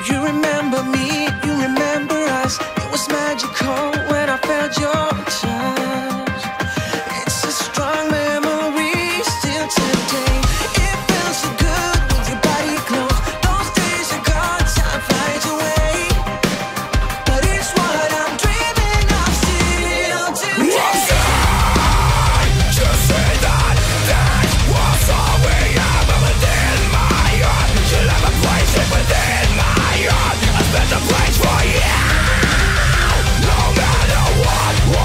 You remember me, you remember us. It was magical when I felt your touch. It's a strong memory still today. It feels so good with your body close. Those days are gone, time flies away. But it's what I'm dreaming of still today. Just say that that was all we ever within my heart. You'll have a place within my heart. I spent a place for you. No matter what.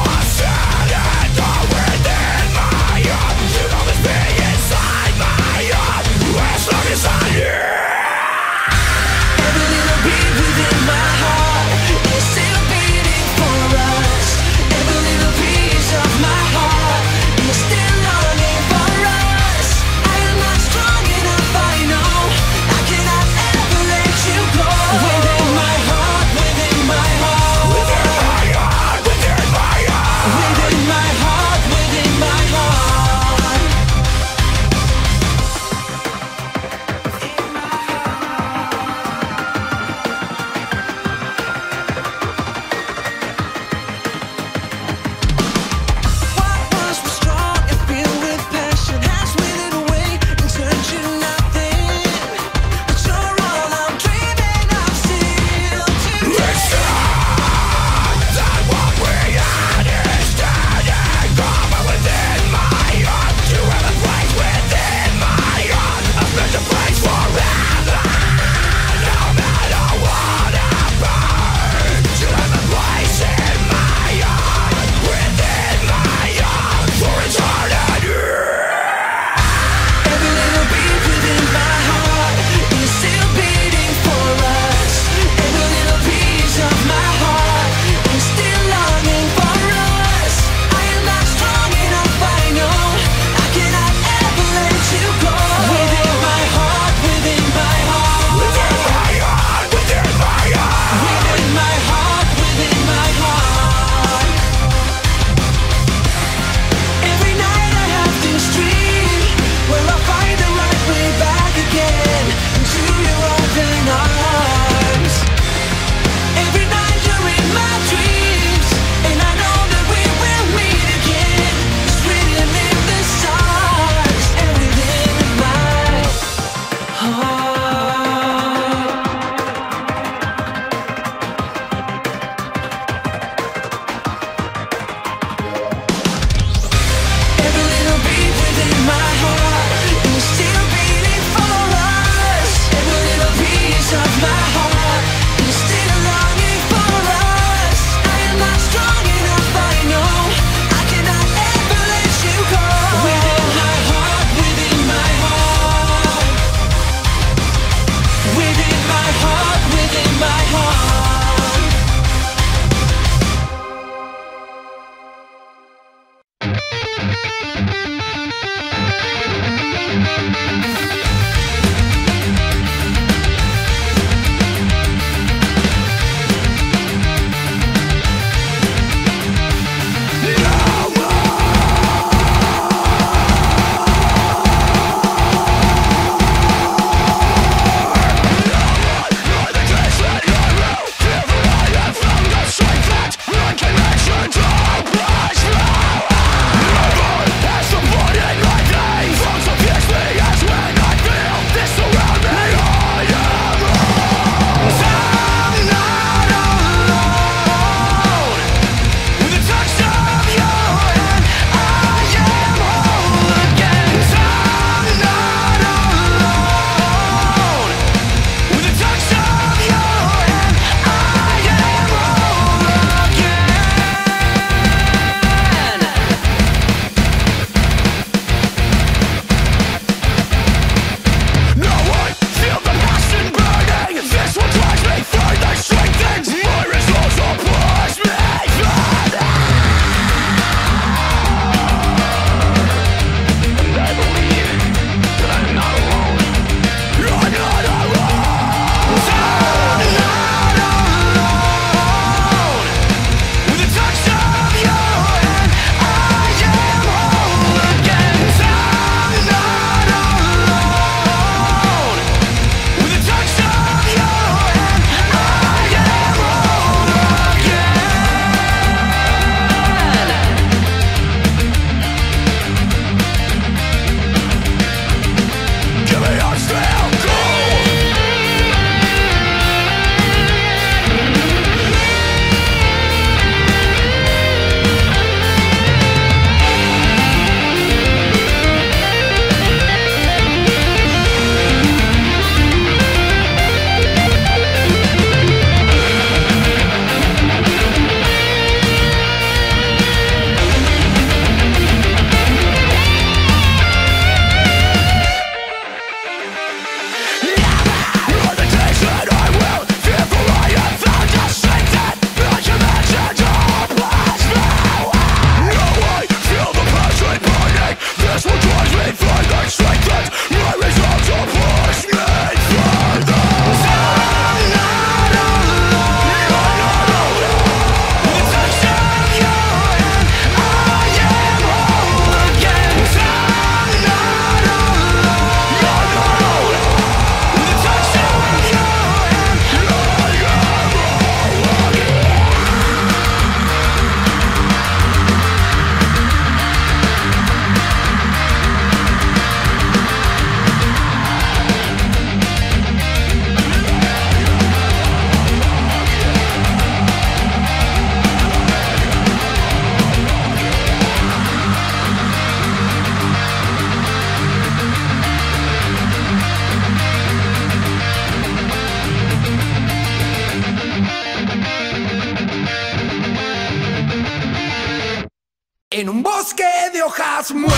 En un bosque de hojas muertas,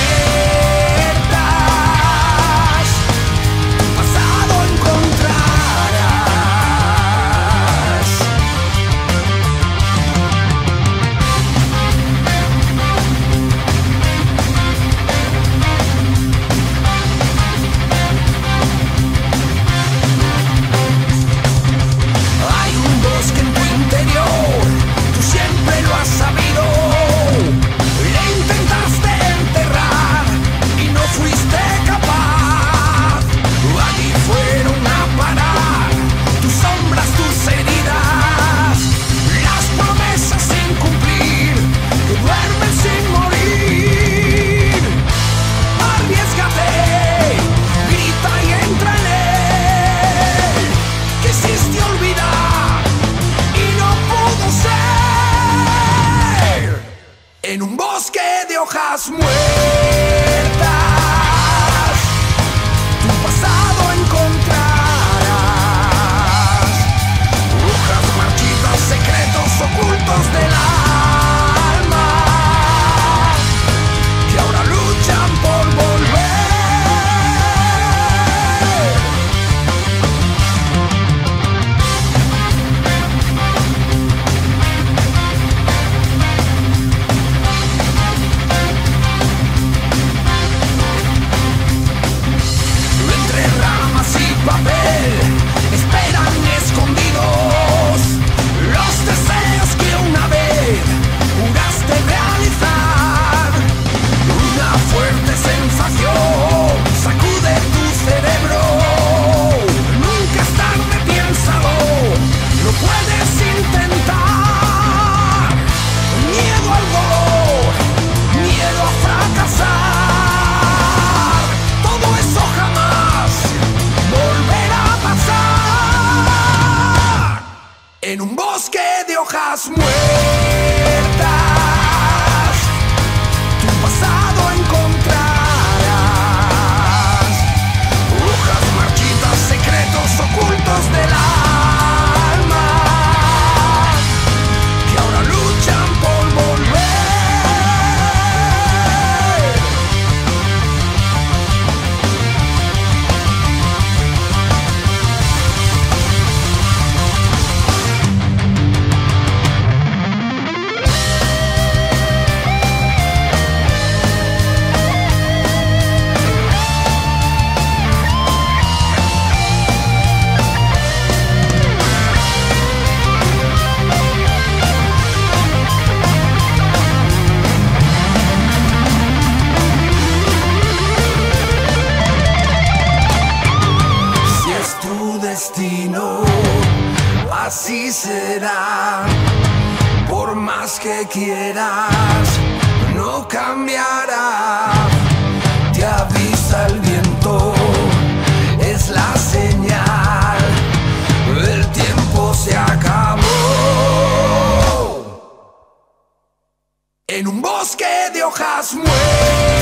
tu pasado encontrarás. Hay un bosque en tu interior, tú siempre lo has sabido. Intentaste enterrar y no fuiste capaz. Allí fueron a parar tus sombras, tus heridas, las promesas sin cumplir que duermen sin morir. Arriésgate, grita y entra en él. Quisiste olvidar y no pudo ser. En un bosque de hojas muertas, tu pasado encontrarás. Hojas marchitas, secretos ocultos del alma, que ahora luchan por volver. Entre ramas y papel esperan escondidos los deseos que una vez juraste realizar. Una fuerte sensación sacude tu cerebro. Nunca es tarde, piénsalo, lo puedes intentar. Miedo al dolor, miedo a fracasar, todo eso jamás volverá a pasar. En un bosque de hojas muertas, tu pasado encontrarás. Hojas marchitas, secretos ocultos del alma, que ahora luchan por volver. Si es tu destino, así será. Por más que quieras, no cambiará. Te avisa el viento, es la señal. El tiempo se acabó. En un bosque de hojas muertas,